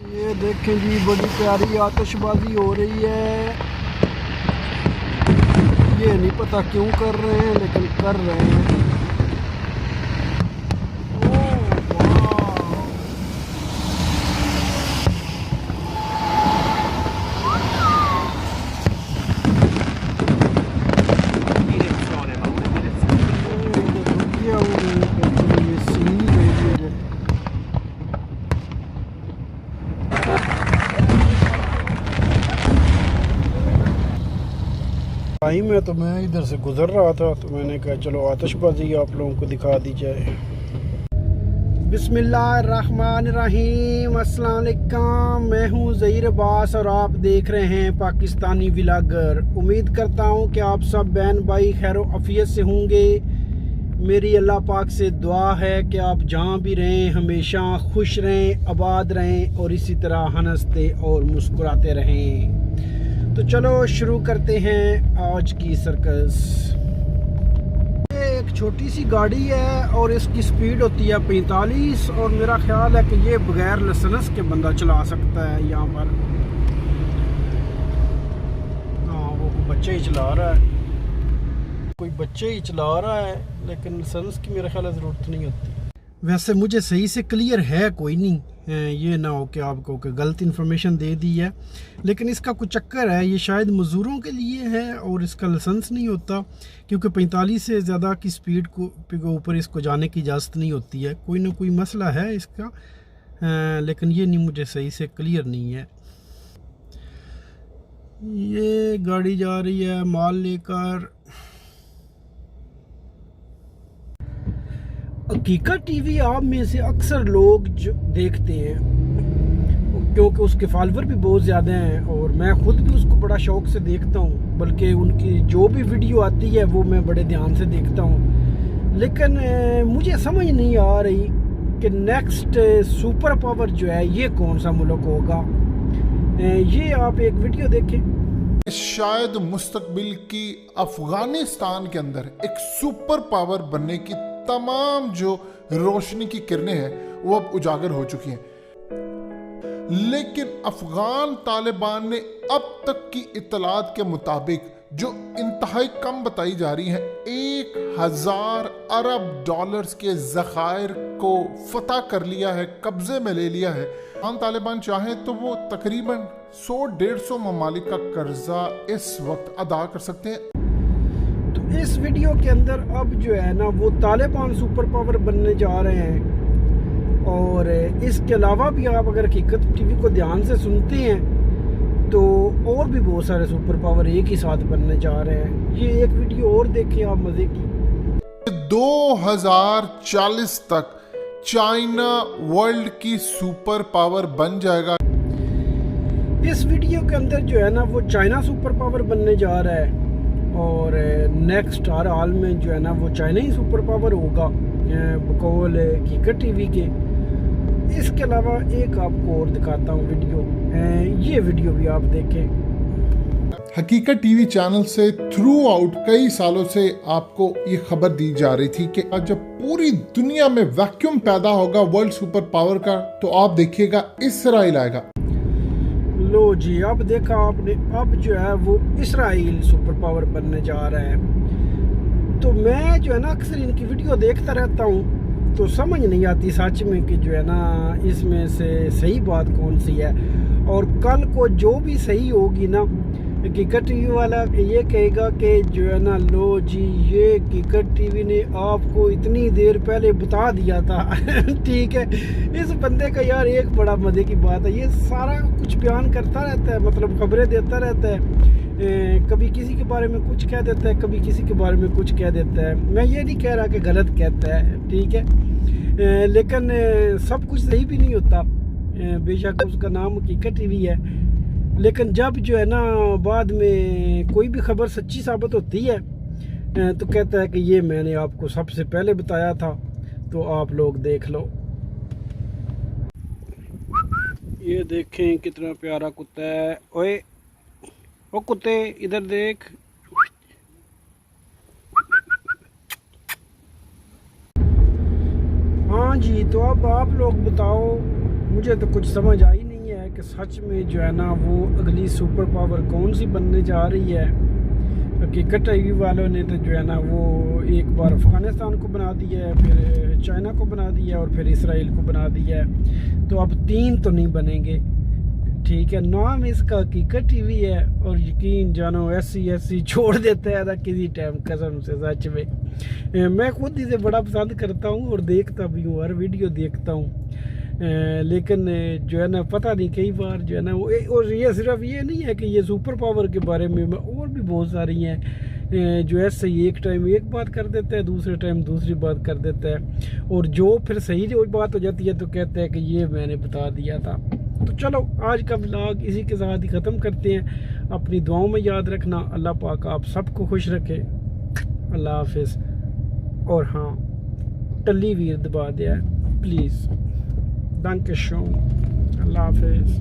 ये देखें जी, बड़ी प्यारी आतिशबाजी हो रही है। ये नहीं पता क्यों कर रहे हैं, लेकिन कर रहे हैं। टाइम है तो मैं इधर से गुज़र रहा था, तो मैंने कहा चलो आतिशबाजी आप लोगों को दिखा दी जाए। बिस्मिल्लाहिर्रहमानिर्रहीम, अस्सलाम वालेकुम। मैं हूँ ज़हीर अब्बास और आप देख रहे हैं पाकिस्तानी व्लॉगर। उम्मीद करता हूँ कि आप सब बहन भाई खैर आफियत से होंगे। मेरी अल्लाह पाक से दुआ है कि आप जहाँ भी रहें हमेशा खुश रहें, आबाद रहें और इसी तरह हंसते और मुस्कुराते रहें। तो चलो शुरू करते हैं आज की सर्कस। ये एक छोटी सी गाड़ी है और इसकी स्पीड होती है 45, और मेरा ख्याल है कि ये बगैर लाइसेंस के बंदा चला सकता है यहाँ पर। हाँ, वो बच्चे ही चला रहा है, कोई बच्चे ही चला रहा है, लेकिन लाइसेंस की मेरा ख्याल ज़रूरत नहीं होती। वैसे मुझे सही से क्लियर है कोई नहीं, ये ना हो कि आपको गलत इन्फॉर्मेशन दे दी है, लेकिन इसका कुछ चक्कर है। ये शायद मज़दूरों के लिए है और इसका लाइसेंस नहीं होता, क्योंकि 45 से ज़्यादा की स्पीड को ऊपर इसको जाने की इजाज़त नहीं होती है। कोई ना कोई मसला है इसका, लेकिन ये नहीं मुझे सही से क्लियर नहीं है। ये गाड़ी जा रही है माल लेकर। हकीकत टीवी आप में से अक्सर लोग जो देखते हैं, क्योंकि उसके फॉलोवर भी बहुत ज़्यादा हैं और मैं ख़ुद भी उसको बड़ा शौक़ से देखता हूँ। बल्कि उनकी जो भी वीडियो आती है वो मैं बड़े ध्यान से देखता हूँ। लेकिन मुझे समझ नहीं आ रही कि नेक्स्ट सुपर पावर जो है ये कौन सा मुल्क होगा। ये आप एक वीडियो देखें। शायद मुस्तकबिल की अफगानिस्तान के अंदर एक सुपर पावर बनने की तमाम जो रोशनी की किरणें हैं वो अब उजागर हो चुकी हैं, लेकिन अफगान तालिबान ने अब तक की इत्तलात के मुताबिक जो इंतहाई कम बताई जा रही है 1000 अरब डॉलर्स के ज़खायर को फतह कर लिया है, कब्जे में ले लिया है। अफगान तालिबान चाहे तो वो तकरीबन 100-150 ममालिक का कर्जा इस वक्त अदा कर सकते हैं। इस वीडियो के अंदर अब जो है ना वो तालिबान सुपर पावर बनने जा रहे हैं, और इसके अलावा भी आप अगर हकीकत टीवी को ध्यान से सुनते हैं तो और भी बहुत सारे सुपर पावर एक ही साथ बनने जा रहे हैं। ये एक वीडियो और देखें आप मज़े की। 2040 तक चाइना वर्ल्ड की सुपर पावर बन जाएगा। इस वीडियो के अंदर जो है ना वो चाइना सुपर पावर बनने जा रहा है, और नेक्स्ट हर हाल में जो है ना वो चाइना ही सुपर पावर होगा बकौल हकीकत टीवी के। इसके अलावा एक आपको और दिखाता हूँ वीडियो, ये वीडियो भी आप देखें। हकीकत टीवी चैनल से थ्रू आउट कई सालों से आपको ये खबर दी जा रही थी कि जब पूरी दुनिया में वैक्यूम पैदा होगा वर्ल्ड सुपर पावर का, तो आप देखिएगा इसराइल आएगा। लो जी, अब देखा आपने, अब जो है वो इसराइल सुपर पावर बनने जा रहा है। तो मैं जो है ना अक्सर इनकी वीडियो देखता रहता हूँ, तो समझ नहीं आती सच में कि जो है ना इसमें से सही बात कौन सी है। और कल को जो भी सही होगी ना, हकीकत टीवी वाला ये कहेगा कि जो है ना लो जी ये हकीकत टीवी ने आपको इतनी देर पहले बता दिया था। ठीक है, इस बंदे का यार एक बड़ा मज़े की बात है, ये सारा कुछ बयान करता रहता है, मतलब खबरें देता रहता है। कभी किसी के बारे में कुछ कह देता है, कभी किसी के बारे में कुछ कह देता है। मैं ये नहीं कह रहा कि गलत कहता है, ठीक है, लेकिन सब कुछ सही भी नहीं होता। बेशक उसका नाम हकीकत टीवी है, लेकिन जब जो है ना बाद में कोई भी खबर सच्ची साबित होती है तो कहता है कि ये मैंने आपको सबसे पहले बताया था, तो आप लोग देख लो। ये देखें कितना प्यारा कुत्ता है। ओए ओ कुत्ते, इधर देख। हाँ जी, तो अब आप लोग बताओ, मुझे तो कुछ समझ आई नहीं है। कि सच में जो है ना वो अगली सुपर पावर कौन सी बनने जा रही है। हकीकत टीवी वालों ने तो जो है ना वो एक बार अफ़गानिस्तान को बना दिया है, फिर चाइना को बना दिया और फिर इसराइल को बना दिया है। तो अब 3 तो नहीं बनेंगे, ठीक है। नाम इसका हकीकत टीवी है और यकीन जानो ऐसी छोड़ देता है ना किसी टाइम, कसम से सच में। मैं खुद इसे बड़ा पसंद करता हूँ और देखता भी हूँ, हर वीडियो देखता हूँ। लेकिन जो है ना पता नहीं कई बार जो है ना वो, और ये सिर्फ ये नहीं है कि ये सुपर पावर के बारे में और भी बहुत सारी हैं जो ऐसे ही एक टाइम एक बात कर देता है, दूसरे टाइम दूसरी बात कर देता है, और जो फिर सही जो बात हो जाती है तो कहता है कि ये मैंने बता दिया था। तो चलो आज का व्लॉग इसी के साथ ही ख़त्म करते हैं। अपनी दुआओं में याद रखना, अल्लाह पाक आप सबको खुश रखे। अल्लाह हाफिज़। और हाँ, टल्ली वीर दबा दिया प्लीज़। Dankeschön. Allah Hafiz.